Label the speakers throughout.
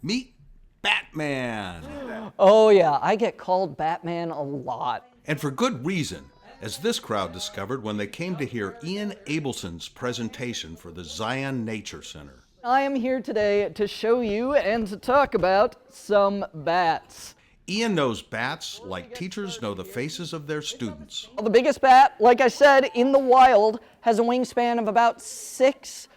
Speaker 1: Meet Batman.
Speaker 2: Oh yeah, I get called Batman a lot.
Speaker 1: And for good reason, as this crowd discovered when they came to hear Ian Abelson's presentation for the Zion Nature Center.
Speaker 2: I am here today to show you and to talk about some bats.
Speaker 1: Ian knows bats like teachers know the faces of their students.
Speaker 2: The biggest bat, like I said, in the wild, has a wingspan of about 6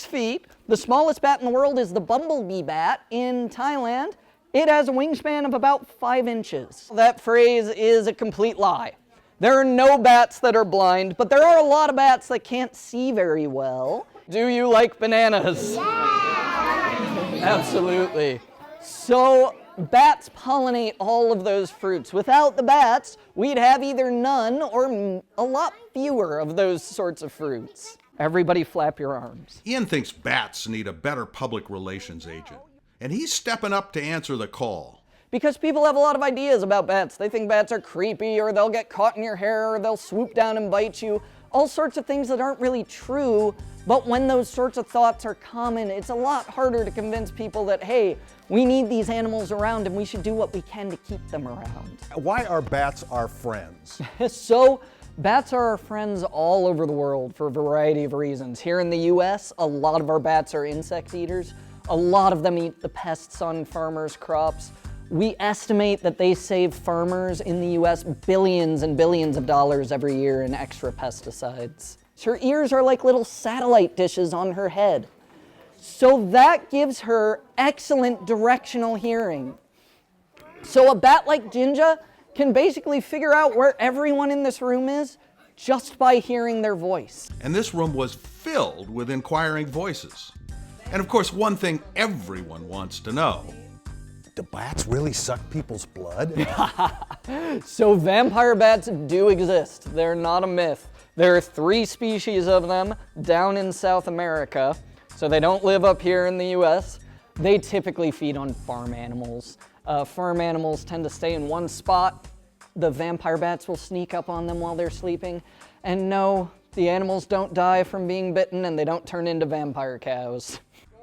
Speaker 2: feet. The smallest bat in the world is the bumblebee bat in Thailand. It has a wingspan of about 5 inches. That phrase is a complete lie. There are no bats that are blind, but there are a lot of bats that can't see very well. Do you like bananas? Yeah! Absolutely. So bats pollinate all of those fruits. Without the bats, we'd have either none or a lot fewer of those sorts of fruits. Everybody flap your arms.
Speaker 1: Ian thinks bats need a better public relations agent, and he's stepping up to answer the call.
Speaker 2: Because people have a lot of ideas about bats. They think bats are creepy, or they'll get caught in your hair, or they'll swoop down and bite you. All sorts of things that aren't really true, but when those sorts of thoughts are common, it's a lot harder to convince people that, hey, we need these animals around and we should do what we can to keep them around.
Speaker 3: Why are bats our friends?
Speaker 2: So, bats are our friends all over the world for a variety of reasons. Here in the US, a lot of our bats are insect eaters. A lot of them eat the pests on farmers' crops. We estimate that they save farmers in the US billions and billions of dollars every year in extra pesticides. Her ears are like little satellite dishes on her head. So that gives her excellent directional hearing. So a bat like Jinja can basically figure out where everyone in this room is just by hearing their voice.
Speaker 1: And this room was filled with inquiring voices. And of course, one thing everyone wants to know.
Speaker 3: Do bats really suck people's blood?
Speaker 2: So vampire bats do exist. They're not a myth. There are 3 species of them down in South America, so they don't live up here in the US. They typically feed on farm animals. Farm animals tend to stay in one spot. The vampire bats will sneak up on them while they're sleeping. And no, the animals don't die from being bitten and they don't turn into vampire cows.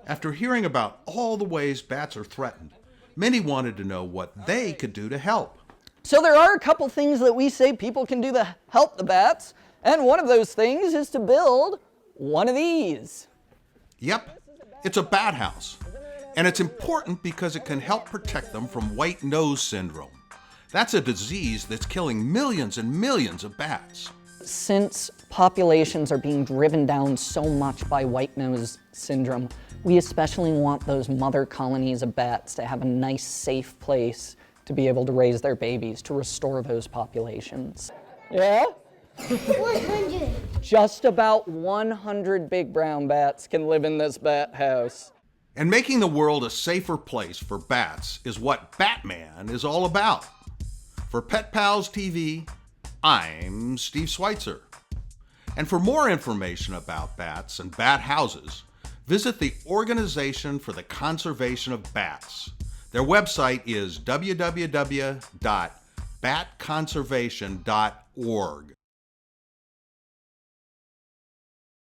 Speaker 1: After hearing about all the ways bats are threatened, many wanted to know what they could do to help.
Speaker 2: So there are a couple things that we say people can do to help the bats, and one of those things is to build one of these.
Speaker 1: Yep, it's a bat house. And it's important because it can help protect them from white nose syndrome. That's a disease that's killing millions and millions of bats.
Speaker 2: Since populations are being driven down so much by white nose syndrome, we especially want those mother colonies of bats to have a nice, safe place to be able to raise their babies, to restore those populations. Yeah?
Speaker 4: 100.
Speaker 2: Just about 100 big brown bats can live in this bat house.
Speaker 1: And making the world a safer place for bats is what Batman is all about. For Pet Pals TV, I'm Steve Schweitzer. And for more information about bats and bat houses, visit the Organization for the Conservation of Bats. Their website is www.batconservation.org.